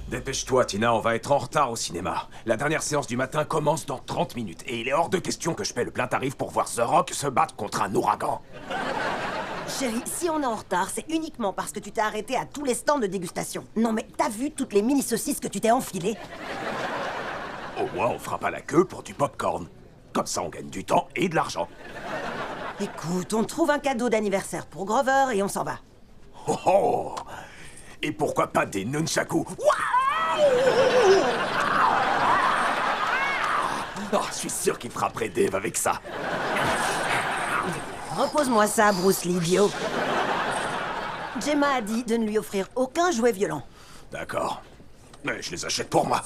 Dépêche-toi, Tina, on va être en retard au cinéma. La dernière séance du matin commence dans 30 minutes, et il est hors de question que je paie le plein tarif pour voir The Rock se battre contre un ouragan. Chérie, si on est en retard, c'est uniquement parce que tu t'es arrêté à tous les stands de dégustation. Non mais t'as vu toutes les mini-saucisses que tu t'es enfilées? Au moins, on fera pas la queue pour du popcorn. Comme ça, on gagne du temps et de l'argent. Écoute, on trouve un cadeau d'anniversaire pour Grover et on s'en va. Oh oh! Et pourquoi pas des nunchakus? Oh, je suis sûr qu'il frapperait Dave avec ça. Repose-moi ça, Bruce Lee, idiot. Gemma a dit de ne lui offrir aucun jouet violent. D'accord. Mais je les achète pour moi.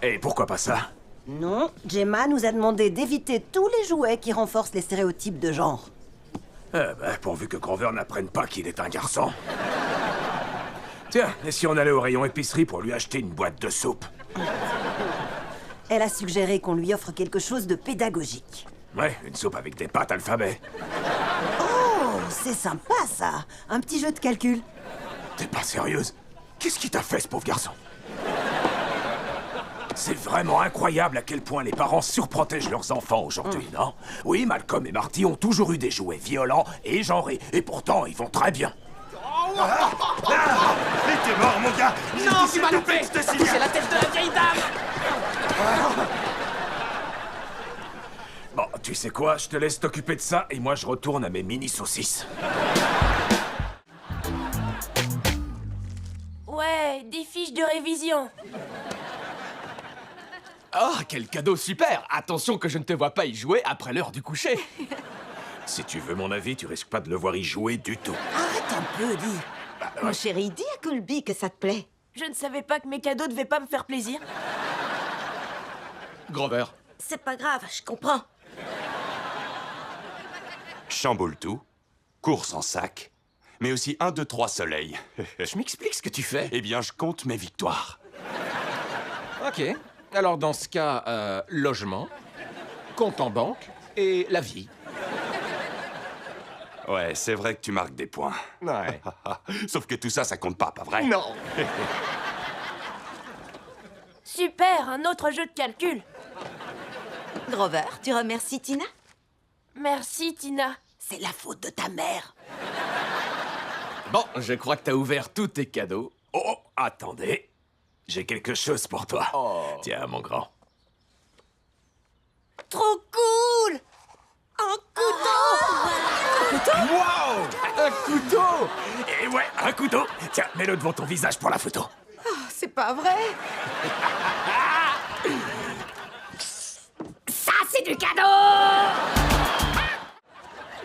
Et pourquoi pas ça? Non, Gemma nous a demandé d'éviter tous les jouets qui renforcent les stéréotypes de genre. Pourvu que Grover n'apprenne pas qu'il est un garçon. Tiens, et si on allait au rayon épicerie pour lui acheter une boîte de soupe? Elle a suggéré qu'on lui offre quelque chose de pédagogique. Ouais, une soupe avec des pâtes alphabet. Oh, c'est sympa ça. Un petit jeu de calcul. T'es pas sérieuse? Qu'est-ce qui t'a fait, ce pauvre garçon? C'est vraiment incroyable à quel point les parents surprotègent leurs enfants aujourd'hui, non? Oui, Malcolm et Marty ont toujours eu des jouets violents et genrés, et pourtant ils vont très bien. Mais t'es mort, mon gars! Non, tu m'as loupé! T'as touché la tête de la vieille dame! Bon, tu sais quoi? Je te laisse t'occuper de ça, et moi je retourne à mes mini-saucisses. Ouais, des fiches de révision. Oh, quel cadeau super! Attention que je ne te vois pas y jouer après l'heure du coucher. Si tu veux mon avis, tu risques pas de le voir y jouer du tout. Arrête un peu, dis. Mon chéri, dis à Colby que ça te plaît. Je ne savais pas que mes cadeaux devaient pas me faire plaisir. Grover, C'est pas grave, je comprends. Chamboule tout, course en sac, mais aussi 1, 2, 3 soleil. je m'explique ce que tu fais. Eh bien, je compte mes victoires. Ok. Alors dans ce cas, logement, compte en banque et la vie. Ouais, c'est vrai que tu marques des points. Ouais. Sauf que tout ça, ça compte pas vrai? Non. Super, un autre jeu de calcul. Grover, tu remercies Tina? Merci, Tina. C'est la faute de ta mère. Bon, je crois que t'as ouvert tous tes cadeaux. Oh, attendez. J'ai quelque chose pour toi. Oh. Tiens, mon grand. Trop cool! Un couteau! Wow! Un couteau! Et ouais, un couteau. Tiens, mets-le devant ton visage pour la photo. C'est pas vrai? Ça, c'est du cadeau!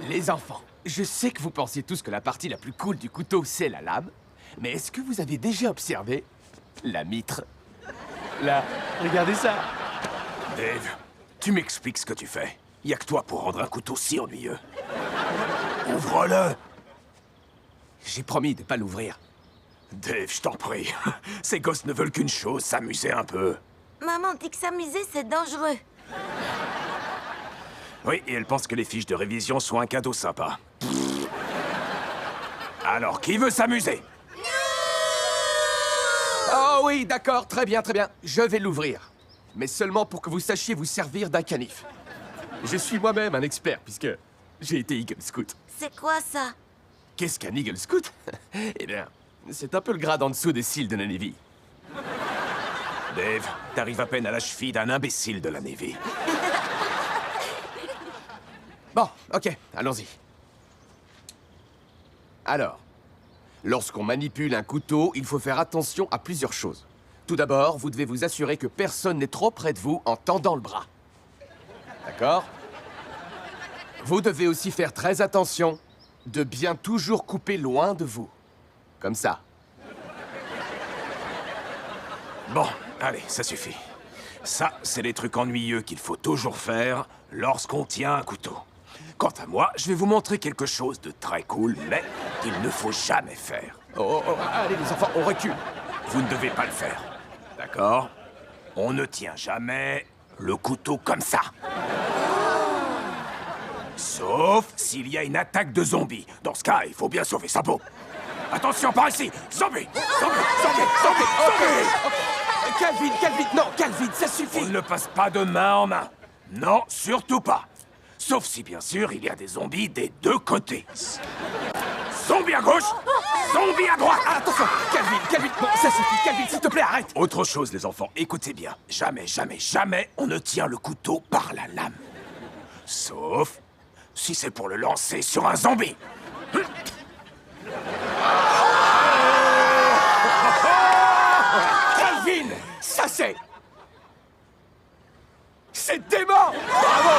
Les enfants, je sais que vous pensiez tous que la partie la plus cool du couteau, c'est la lame. Mais est-ce que vous avez déjà observé la mitre? Là, regardez ça. Dave, tu m'expliques ce que tu fais. Y a que toi pour rendre un couteau si ennuyeux. Ouvre-le! J'ai promis de pas l'ouvrir. Dave, je t'en prie. Ces gosses ne veulent qu'une chose, s'amuser un peu. Maman dit que s'amuser, c'est dangereux. Oui, et elle pense que les fiches de révision sont un cadeau sympa. Alors, qui veut s'amuser? Oh oui, d'accord, très bien, très bien. Je vais l'ouvrir. Mais seulement pour que vous sachiez vous servir d'un canif. Je suis moi-même un expert, puisque j'ai été Eagle Scout. C'est quoi ça? Qu'est-ce qu'un Eagle Scout? Eh bien, c'est un peu le grade en dessous des cils de la Navy. Dave, t'arrives à peine à la cheville d'un imbécile de la Navy. Bon, ok, allons-y. Alors, lorsqu'on manipule un couteau, il faut faire attention à plusieurs choses. Tout d'abord, vous devez vous assurer que personne n'est trop près de vous en tendant le bras. D'accord? Vous devez aussi faire très attention de bien toujours couper loin de vous. Comme ça. Bon, allez, ça suffit. Ça, c'est les trucs ennuyeux qu'il faut toujours faire lorsqu'on tient un couteau. Quant à moi, je vais vous montrer quelque chose de très cool, mais qu'il ne faut jamais faire. Allez les enfants, on recule. Vous ne devez pas le faire. D'accord? On ne tient jamais le couteau comme ça. Sauf s'il y a une attaque de zombies. Dans ce cas, il faut bien sauver sa peau. Attention, par ici! Zombie! Zombie! Zombie! Calvin, Calvin, non, Calvin, ça On suffit. ne passe pas de main en main. Non, surtout pas. Sauf si, bien sûr, il y a des zombies des deux côtés. Zombie à gauche, zombie à droite. Ah, attention, Calvin, Calvin, bon, ça suffit, Calvin, s'il te plaît, arrête. Autre chose, les enfants, écoutez bien. Jamais, jamais, jamais on ne tient le couteau par la lame. Sauf si c'est pour le lancer sur un zombie. Calvin, ça c'est... C'est dément. Bravo.